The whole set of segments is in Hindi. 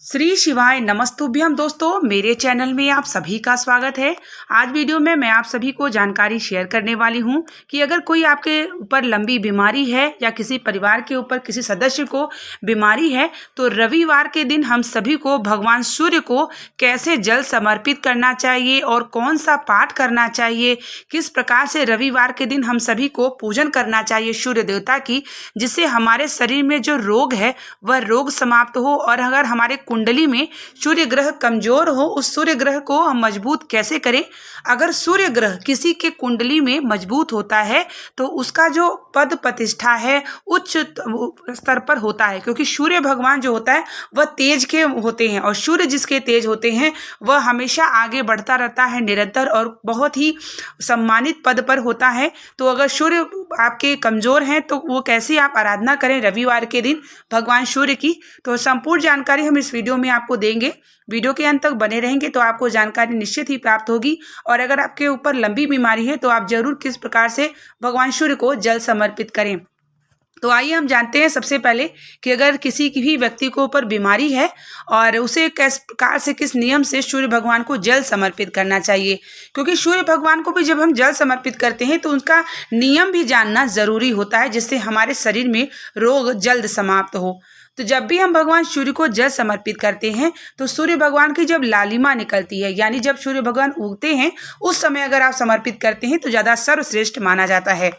श्री शिवाय नमस्तुभ्यम। दोस्तों, मेरे चैनल में आप सभी का स्वागत है। आज वीडियो में मैं आप सभी को जानकारी शेयर करने वाली हूं कि अगर कोई आपके ऊपर लंबी बीमारी है या किसी परिवार के ऊपर किसी सदस्य को बीमारी है तो रविवार के दिन हम सभी को भगवान सूर्य को कैसे जल समर्पित करना चाहिए और कौन सा पाठ करना चाहिए, किस प्रकार से रविवार के दिन हम सभी को पूजन करना चाहिए सूर्य देवता की, जिससे हमारे शरीर में जो रोग है वह रोग समाप्त हो। और अगर हमारे कुंडली में सूर्य ग्रह कमजोर हो, उस सूर्य ग्रह को हम मजबूत कैसे करें। अगर सूर्य ग्रह किसी के कुंडली में मजबूत होता है तो उसका जो पद प्रतिष्ठा है उच्च स्तर पर होता है, क्योंकि सूर्य भगवान जो होता है वह तेज के होते हैं और सूर्य जिसके तेज होते हैं वह हमेशा आगे बढ़ता रहता है निरंतर और बहुत ही सम्मानित पद पर होता है। तो अगर सूर्य आपके कमजोर हैं तो वो कैसे आप आराधना करें रविवार के दिन भगवान सूर्य की, तो संपूर्ण जानकारी हम इस वीडियो में आपको देंगे। वीडियो के अंत तक बने रहेंगे तो आपको जानकारी निश्चित ही प्राप्त होगी। और अगर आपके ऊपर लंबी बीमारी है तो आप जरूर किस प्रकार से भगवान सूर्य को जल समर्पित करें। तो आइए हम जानते हैं सबसे पहले कि अगर किसी की भी व्यक्ति को ऊपर बीमारी है और उसे किस प्रकार से किस नियम से सूर्य भगवान को जल समर्पित करना चाहिए, क्योंकि सूर्य भगवान को भी जब हम जल समर्पित करते हैं तो उनका नियम भी जानना जरूरी होता है, जिससे हमारे शरीर में रोग जल्द समाप्त हो। तो जब भी हम भगवान सूर्य को जल समर्पित करते हैं तो सूर्य भगवान की जब लालिमा निकलती है, यानी जब सूर्य भगवान उगते हैं उस समय अगर आप समर्पित करते हैं तो ज़्यादा सर्वश्रेष्ठ माना जाता है।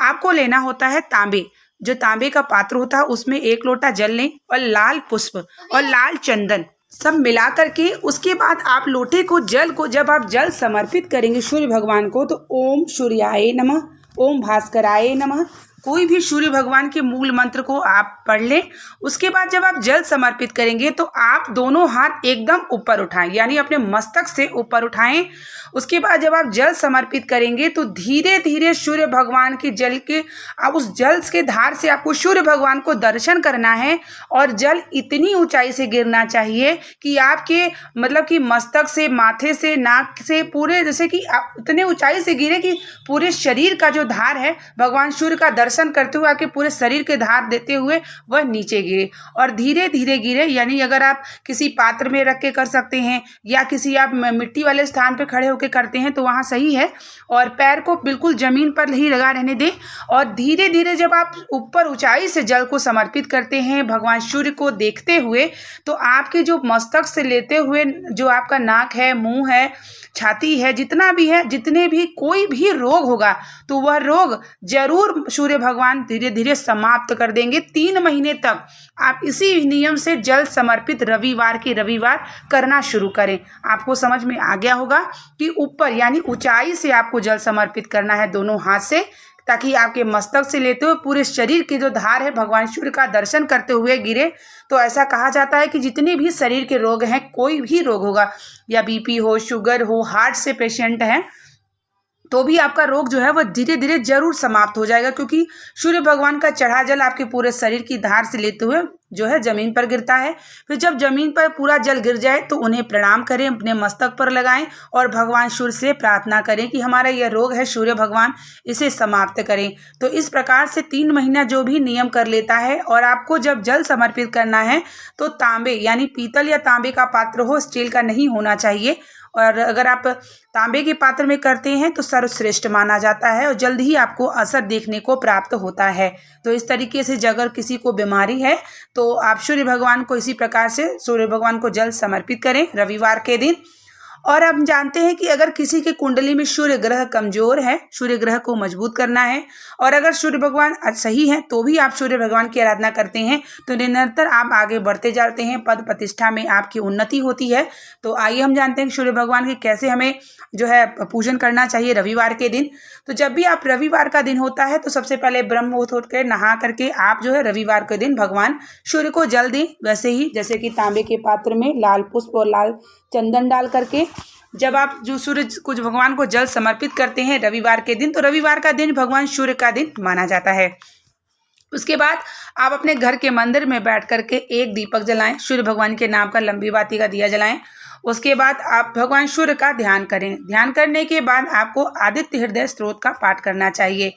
आपको लेना होता है तांबे, जो तांबे का पात्र होता है उसमें 1 लोटा जल लें और लाल पुष्प और लाल चंदन सब मिला करके उसके बाद आप लोटे को जल को जब आप जल समर्पित करेंगे सूर्य भगवान को तो ओम सूर्याय नमः, ओम भास्कराय नमः, कोई भी सूर्य भगवान के मूल मंत्र को आप पढ़ लें। उसके बाद जब आप जल समर्पित करेंगे तो आप दोनों हाथ एकदम ऊपर उठाएं, यानी अपने मस्तक से ऊपर उठाएं। उसके बाद जब आप जल समर्पित करेंगे तो धीरे धीरे सूर्य भगवान के जल के आप उस जल के धार से आपको सूर्य भगवान को दर्शन करना है और जल इतनी ऊंचाई से गिरना चाहिए कि आपके मतलब कि मस्तक से, माथे से, नाक से पूरे जैसे कि आप उतने ऊंचाई से गिरे कि पूरे शरीर का जो धार है भगवान सूर्य का दर्शन करते हुए आपके पूरे शरीर के धार देते हुए वह नीचे गिरे और धीरे धीरे गिरे। यानी अगर आप किसी पात्र में रख के कर सकते हैं या किसी आप मिट्टी वाले स्थान पर खड़े होकर करते हैं तो वहाँ सही है, और पैर को बिल्कुल जमीन पर ही लगा रहने दें। और धीरे धीरे जब आप ऊपर ऊंचाई से जल को समर्पित करते हैं भगवान सूर्य को देखते हुए तो आपके जो मस्तक से लेते हुए जो आपका नाक है, मुंह है, छाती है, जितना भी है, जितने भी कोई भी रोग होगा तो वह रोग जरूर सूर्य भगवान धीरे धीरे समाप्त कर देंगे। 3 महीने तक आप इसी नियम से जल समर्पित रविवार के रविवार करना शुरू करें। आपको समझ में आ गया होगा कि ऊपर यानी ऊंचाई से आपको जल समर्पित करना है दोनों हाथ से, ताकि आपके मस्तक से लेते हुए पूरे शरीर की जो धार है भगवान सूर्य का दर्शन करते हुए गिरे। तो ऐसा कहा जाता है कि जितने भी शरीर के रोग हैं, कोई भी रोग होगा या बीपी हो, शुगर हो, हार्ट से पेशेंट हैं, तो भी आपका रोग जो है वह धीरे धीरे जरूर समाप्त हो जाएगा, क्योंकि सूर्य भगवान का चढ़ा जल आपके पूरे शरीर की धार से लेते हुए जो है जमीन पर गिरता है। फिर जब जमीन पर पूरा जल गिर जाए तो उन्हें प्रणाम करें, अपने मस्तक पर लगाएं और भगवान सूर्य से प्रार्थना करें कि हमारा यह रोग है सूर्य भगवान इसे समाप्त करें। तो इस प्रकार से 3 महीना जो भी नियम कर लेता है। और आपको जब जल समर्पित करना है तो तांबे यानी पीतल या तांबे का पात्र हो, स्टील का नहीं होना चाहिए। और अगर आप तांबे के पात्र में करते हैं तो सर्वश्रेष्ठ माना जाता है और जल्द ही आपको असर देखने को प्राप्त होता है। तो इस तरीके से अगर किसी को बीमारी है तो आप सूर्य भगवान को इसी प्रकार से सूर्य भगवान को जल समर्पित करें रविवार के दिन। और हम जानते हैं कि अगर किसी के कुंडली में सूर्य ग्रह कमजोर है, सूर्य ग्रह को मजबूत करना है, और अगर सूर्य भगवान सही है तो भी आप सूर्य भगवान की आराधना करते हैं तो निरंतर आप आगे बढ़ते जाते हैं, पद प्रतिष्ठा में आपकी उन्नति होती है। तो आइए हम जानते हैं कि सूर्य भगवान की कैसे हमें जो है पूजन करना चाहिए रविवार के दिन। तो जब भी आप रविवार का दिन होता है तो सबसे पहले ब्रह्म मुहूर्त होकर नहा करके आप जो है रविवार के दिन भगवान सूर्य को जल दें, वैसे ही जैसे कि तांबे के पात्र में लाल पुष्प और लाल चंदन डाल करके जब आप जो सूर्य को भगवान को जल समर्पित करते हैं रविवार के दिन, तो रविवार का दिन भगवान सूर्य का दिन माना जाता है। उसके बाद आप अपने घर के मंदिर में बैठ करके 1 दीपक जलाएं, सूर्य भगवान के नाम का लंबी बाती का दिया जलाएं। उसके बाद आप भगवान सूर्य का ध्यान करें। ध्यान करने के बाद आपको आदित्य हृदय स्तोत्र का पाठ करना चाहिए।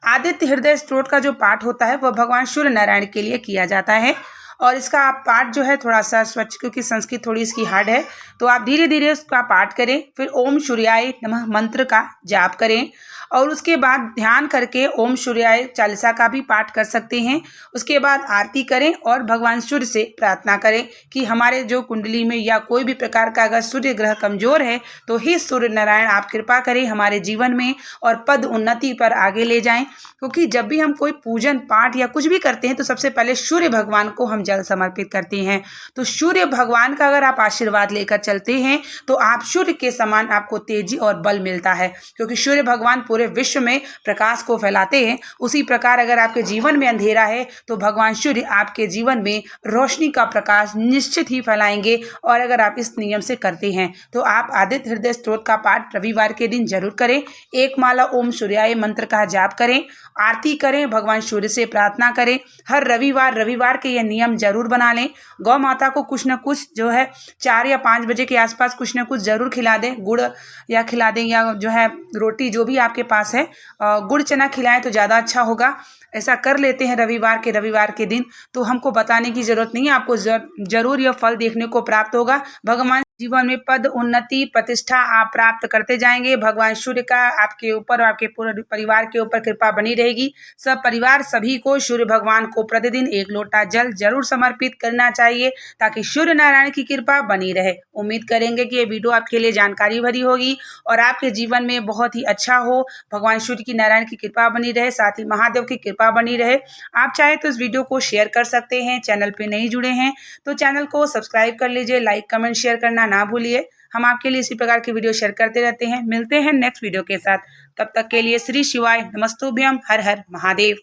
आदित्य हृदय स्तोत्र का जो पाठ होता है वह भगवान सूर्य नारायण के लिए किया जाता है। और इसका आप पाठ जो है थोड़ा सा स्वच्छ, क्योंकि संस्कृत थोड़ी इसकी हार्ड है, तो आप धीरे धीरे उसका पाठ करें। फिर ओम सूर्याय नमः मंत्र का जाप करें और उसके बाद ध्यान करके ओम सूर्याय चालीसा का भी पाठ कर सकते हैं। उसके बाद आरती करें और भगवान सूर्य से प्रार्थना करें कि हमारे जो कुंडली में या कोई भी प्रकार का अगर सूर्य ग्रह कमजोर है तो हे सूर्य नारायण आप कृपा करें हमारे जीवन में और पद उन्नति पर आगे ले जाएं। क्योंकि जब भी हम कोई पूजन पाठ या कुछ भी करते हैं तो सबसे पहले सूर्य भगवान को हम जल समर्पित करते हैं। तो सूर्य भगवान का अगर आप आशीर्वाद लेकर चलते हैं तो आप सूर्य के समान आपको तेजी और बल मिलता है, क्योंकि सूर्य भगवान पूरे विश्व में प्रकाश को फैलाते हैं। उसी प्रकार अगर आपके जीवन में अंधेरा है तो भगवान सूर्य आपके जीवन में रोशनी का प्रकाश निश्चित ही फैलाएंगे। और अगर आप इस नियम से करते हैं तो आप आदित्य हृदय स्तोत्र का पाठ रविवार के दिन जरूर करें। एक माला ओम सूर्याय मंत्र का जाप करें, आरती करें, भगवान सूर्य से प्रार्थना करें। हर रविवार के ये नियम जरूर बना लें। गौ माता को कुछ न कुछ जो है 4 या 5 बजे के आसपास कुछ न कुछ जरूर खिला दें, गुड़ या खिला दें या जो है रोटी जो भी आपके पास है, गुड़ चना खिलाएं तो ज़्यादा अच्छा होगा। ऐसा कर लेते हैं रविवार के दिन तो हमको बताने की जरूरत नहीं है, आपको जरूर यह फल देखने को प्राप्त होगा। भगवान जीवन में पद उन्नति प्रतिष्ठा आप प्राप्त करते जाएंगे। भगवान सूर्य का आपके ऊपर और आपके पूरे परिवार के ऊपर कृपा बनी रहेगी। सब परिवार सभी को सूर्य भगवान को प्रतिदिन 1 लोटा जल जरूर समर्पित करना चाहिए ताकि सूर्य नारायण की कृपा बनी रहे। उम्मीद करेंगे कि ये वीडियो आपके लिए जानकारी भरी होगी और आपके जीवन में बहुत ही अच्छा हो। भगवान सूर्य की नारायण की कृपा बनी रहे, साथ ही महादेव की कृपा बनी रहे। आप चाहे तो इस वीडियो को शेयर कर सकते हैं। चैनल पे नहीं जुड़े हैं तो चैनल को सब्सक्राइब कर लीजिए, लाइक कमेंट शेयर करना ना भूलिए। हम आपके लिए इसी प्रकार की वीडियो शेयर करते रहते हैं। मिलते हैं नेक्स्ट वीडियो के साथ, तब तक के लिए श्री शिवाय नमस्तुभ्यम, हर हर महादेव।